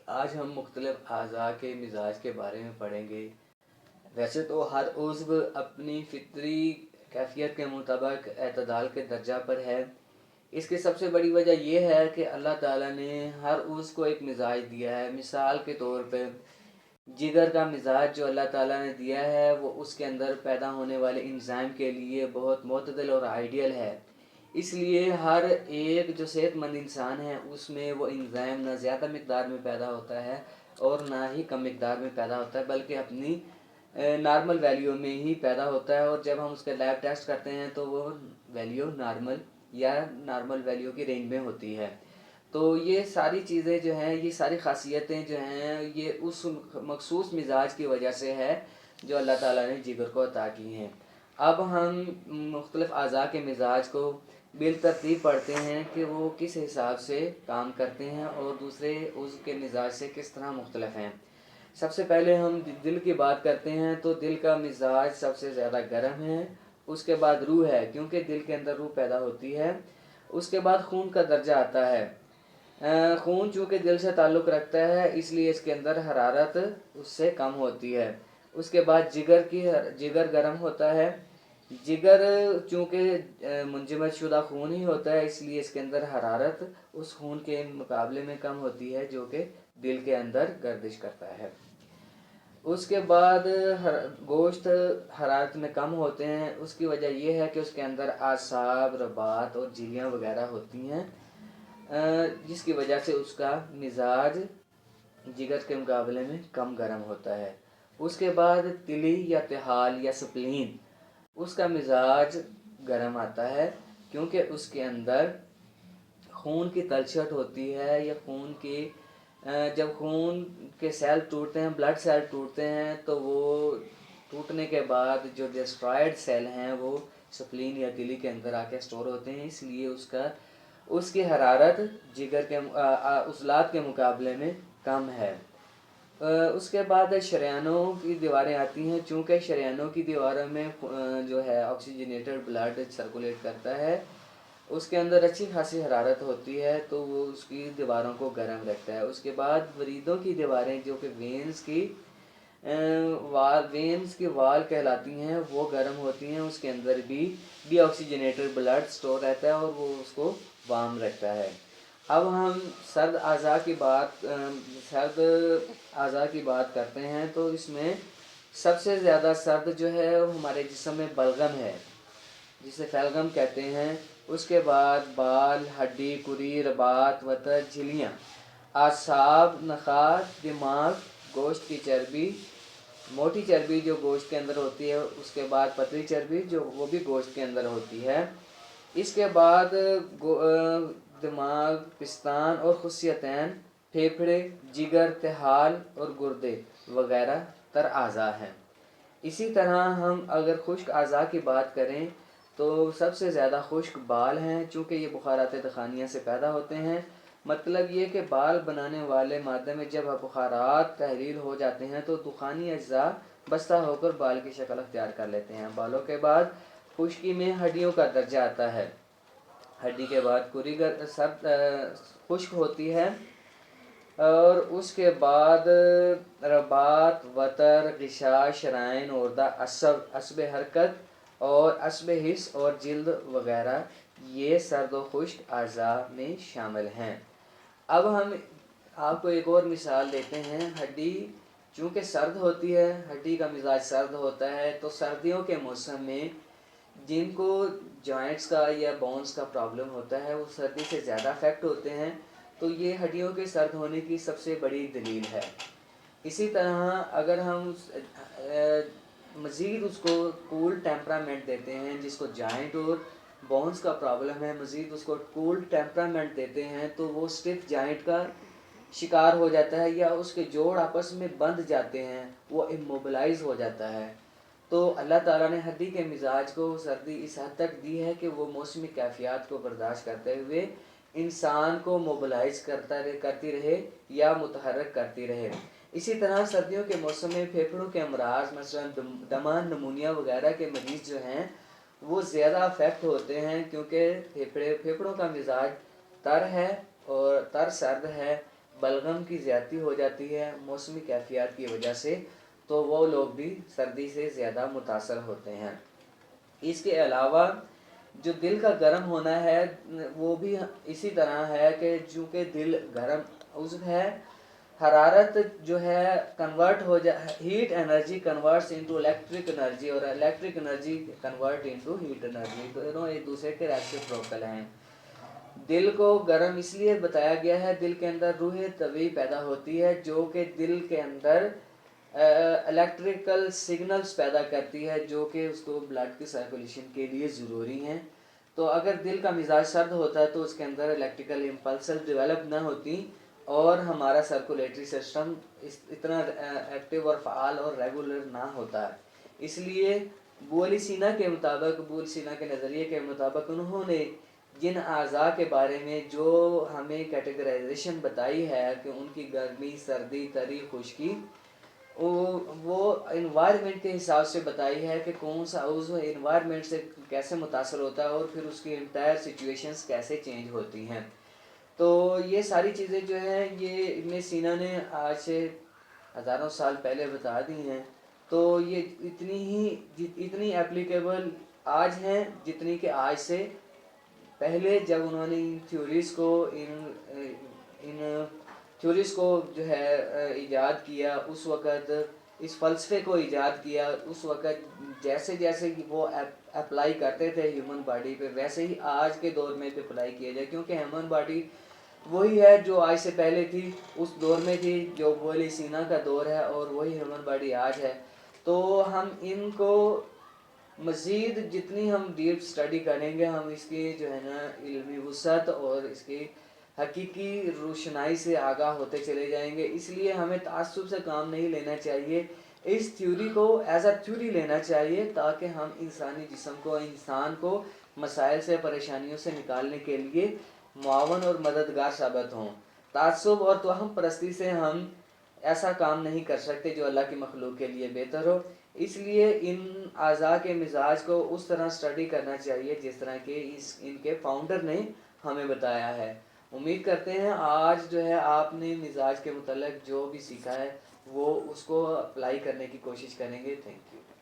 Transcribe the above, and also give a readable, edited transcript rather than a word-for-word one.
آج ہم مختلف اعضاء کے مزاج کے بارے میں پڑھیں گے۔ ویسے تو ہر عضو اپنی فطری کیفیت کے مطابق اعتدال کے درجہ پر ہے۔ اس کی سب سے بڑی وجہ یہ ہے کہ اللہ تعالیٰ نے ہر عضو کو ایک مزاج دیا ہے۔ مثال کے طور پہ جگر کا مزاج جو اللہ تعالیٰ نے دیا ہے وہ اس کے اندر پیدا ہونے والے انزائم کے لیے بہت معتدل اور آئیڈیل ہے۔ اس لیے ہر ایک جو صحت مند انسان ہے اس میں وہ انزائم نہ زیادہ مقدار میں پیدا ہوتا ہے اور نہ ہی کم مقدار میں پیدا ہوتا ہے، بلکہ اپنی نارمل ویلیو میں ہی پیدا ہوتا ہے، اور جب ہم اس کے لیب ٹیسٹ کرتے ہیں تو وہ ویلیو نارمل یا نارمل ویلیو کی رینج میں ہوتی ہے۔ تو یہ ساری چیزیں جو ہیں، یہ ساری خاصیتیں جو ہیں، یہ اس مخصوص مزاج کی وجہ سے ہے جو اللہ تعالیٰ نے جگر کو عطا کی ہیں۔ اب ہم مختلف اعضاء کے مزاج کو بالترتیب پڑھتے ہیں کہ وہ کس حساب سے کام کرتے ہیں اور دوسرے عضو کے مزاج سے کس طرح مختلف ہیں۔ سب سے پہلے ہم دل کی بات کرتے ہیں تو دل کا مزاج سب سے زیادہ گرم ہے، اس کے بعد روح ہے کیونکہ دل کے اندر روح پیدا ہوتی ہے، اس کے بعد خون کا درجہ آتا ہے۔ خون چونکہ دل سے تعلق رکھتا ہے اس لیے اس کے اندر حرارت اس سے کم ہوتی ہے۔ اس کے بعد جگر گرم ہوتا ہے۔ جگر چونکہ منجمد شدہ خون ہی ہوتا ہے اس لیے اس کے اندر حرارت اس خون کے مقابلے میں کم ہوتی ہے جو کہ دل کے اندر گردش کرتا ہے۔ اس کے بعد گوشت حرارت میں کم ہوتے ہیں، اس کی وجہ یہ ہے کہ اس کے اندر اعصاب، رباط اور جھلیاں وغیرہ ہوتی ہیں، جس کی وجہ سے اس کا مزاج جگر کے مقابلے میں کم گرم ہوتا ہے۔ اس کے بعد تلی یا تحال یا سپلین، اس کا مزاج گرم آتا ہے کیونکہ اس کے اندر خون کی تلچھٹ ہوتی ہے، یا خون کی جب خون کے سیل ٹوٹتے ہیں، بلڈ سیل ٹوٹتے ہیں، تو وہ ٹوٹنے کے بعد جو ڈسٹرائڈ سیل ہیں وہ سپلین یا تلی کے اندر آ کے اسٹور ہوتے ہیں، اس لیے اس کی حرارت جگر کے عضلات کے مقابلے میں کم ہے۔ اس کے بعد شریانوں کی دیواریں آتی ہیں، چونکہ شریانوں کی دیواروں میں جو ہے آکسیجنیٹڈ بلڈ سرکولیٹ کرتا ہے، اس کے اندر اچھی خاصی حرارت ہوتی ہے تو وہ اس کی دیواروں کو گرم رکھتا ہے۔ اس کے بعد وریدوں کی دیواریں جو کہ وینز کی وال کہلاتی ہیں وہ گرم ہوتی ہیں، اس کے اندر بھی ڈی آکسیجنیٹڈ بلڈ سٹور رہتا ہے اور وہ اس کو وارم رکھتا ہے۔ اب ہم سرد اعضاء کی بات کرتے ہیں تو اس میں سب سے زیادہ سرد جو ہے وہ ہمارے جسم میں بلغم ہے، جسے فیلگم کہتے ہیں۔ اس کے بعد بال، ہڈی، کری، رباط، وتر، جھلیاں، اعصاب، نخاع، دماغ، گوشت کی چربی، موٹی چربی جو گوشت کے اندر ہوتی ہے، اس کے بعد پتلی چربی جو وہ بھی گوشت کے اندر ہوتی ہے۔ اس کے بعد دماغ، پستان اور خصیتین، پھیپھڑے، جگر، تحال اور گردے وغیرہ تر اعضاء ہیں۔ اسی طرح ہم اگر خشک اعضاء کی بات کریں تو سب سے زیادہ خشک بال ہیں، چونکہ یہ بخارات دخانیہ سے پیدا ہوتے ہیں۔ مطلب یہ کہ بال بنانے والے مادے میں جب بخارات تحلیل ہو جاتے ہیں تو دخانی اجزاء بستہ ہو کر بال کی شکل اختیار کر لیتے ہیں۔ بالوں کے بعد خشکی میں ہڈیوں کا درجہ آتا ہے۔ ہڈی کے بعد کری خشک ہوتی ہے، اور اس کے بعد رباط، وتر، غشا، شرائن، اوردہ، عصب حرکت اور عصب حس اور جلد وغیرہ یہ سرد و خشک اعضاء میں شامل ہیں۔ اب ہم آپ کو ایک اور مثال دیتے ہیں۔ ہڈی چونکہ سرد ہوتی ہے، ہڈی کا مزاج سرد ہوتا ہے، تو سردیوں کے موسم میں جن کو جوائنٹس کا یا بونز کا پرابلم ہوتا ہے وہ سردی سے زیادہ افیکٹ ہوتے ہیں، تو یہ ہڈیوں کے سرد ہونے کی سب سے بڑی دلیل ہے۔ اسی طرح اگر ہم مزید اس کو کول ٹیمپرامنٹ دیتے ہیں، جس کو جوائنٹ اور بونز کا پرابلم ہے، مزید اس کو کول ٹیمپرامنٹ دیتے ہیں تو وہ اسٹف جوائنٹ کا شکار ہو جاتا ہے، یا اس کے جوڑ آپس میں بندھ جاتے ہیں، وہ اموبلائز ہو جاتا ہے۔ تو اللہ تعالیٰ نے ہڈی کے مزاج کو سردی اس حد تک دی ہے کہ وہ موسمی کیفیات کو برداشت کرتے ہوئے انسان کو موبلائز کرتی رہے یا متحرک کرتی رہے۔ اسی طرح سردیوں کے موسم میں پھیپھڑوں کے امراض مثلا دمہ، نمونیا وغیرہ کے مریض جو ہیں وہ زیادہ افیکٹ ہوتے ہیں، کیونکہ پھیپھڑوں کا مزاج تر ہے اور تر سرد ہے، بلغم کی زیادتی ہو جاتی ہے موسمی کیفیات کی وجہ سے، تو وہ لوگ بھی سردی سے زیادہ متاثر ہوتے ہیں۔ اس کے علاوہ جو دل کا گرم ہونا ہے وہ بھی اسی طرح ہے کہ چونکہ دل گرم عضو ہے، حرارت جو ہے کنورٹ ہو heat energy converts into electric energy, اور electric energy convert into heat energy, دونوں ایک دوسرے کے ریسیپروکل ہیں۔ دل کو گرم اس لیے بتایا گیا ہے، دل کے اندر روح طبیعی پیدا ہوتی ہے جو کہ دل کے اندر الیکٹریکل سگنلز پیدا کرتی ہے جو کہ اس کو بلڈ کی سرکولیشن کے لیے ضروری ہیں۔ تو اگر دل کا مزاج سرد ہوتا ہے تو اس کے اندر الیکٹریکل امپلسز ڈیولپ نہ ہوتی اور ہمارا سرکولیٹری سسٹم اتنا ایکٹیو اور فعال اور ریگولر نہ ہوتا ہے۔ اس لیے بولی سینا کے مطابق، بولی سینا کے نظریے کے مطابق، انہوں نے جن اعضاء کے بارے میں جو ہمیں کیٹیگرائزیشن بتائی ہے کہ ان کی گرمی، سردی، تری، خشکی، وہ انوائرمنٹ کے حساب سے بتائی ہے کہ کون سا عضو انوائرمنٹ سے کیسے متاثر ہوتا ہے اور پھر اس کی انٹائر سچویشنز کیسے چینج ہوتی ہیں۔ تو یہ ساری چیزیں جو ہیں یہ ابن سینا نے آج سے ہزاروں سال پہلے بتا دی ہیں، تو یہ اتنی اپلیکیبل آج ہیں جتنی کہ آج سے پہلے جب انہوں نے ان تھیوریز کو جو ہے ایجاد کیا، اس وقت اس فلسفے کو ایجاد کیا، اس وقت جیسے جیسے وہ اپلائی کرتے تھے ہیومن باڈی پہ ویسے ہی آج کے دور میں بھی اپلائی کیا جائے، کیونکہ ہیومن باڈی وہی ہے جو آج سے پہلے تھی، اس دور میں تھی جو بولی سینا کا دور ہے، اور وہی ہیومن باڈی آج ہے۔ تو ہم ان کو مزید جتنی ہم ڈیپ سٹڈی کریں گے، ہم اس کی جو ہے نا علمی وسعت اور اس کی حقیقی روشنائی سے آگاہ ہوتے چلے جائیں گے۔ اس لیے ہمیں تعصب سے کام نہیں لینا چاہیے، اس تھیوری کو ایز اے تھیوری لینا چاہیے تاکہ ہم انسانی جسم کو، انسان کو مسائل سے، پریشانیوں سے نکالنے کے لیے معاون اور مددگار ثابت ہوں۔ تعصب اور توہم پرستی سے ہم ایسا کام نہیں کر سکتے جو اللہ کی مخلوق کے لیے بہتر ہو۔ اس لیے ان اعضاء کے مزاج کو اس طرح سٹڈی کرنا چاہیے جس طرح کہ ان کے فاؤنڈر نے ہمیں بتایا ہے۔ امید کرتے ہیں آج جو ہے آپ نے مزاج کے متعلق جو بھی سیکھا ہے وہ اس کو اپلائی کرنے کی کوشش کریں گے۔ Thank you.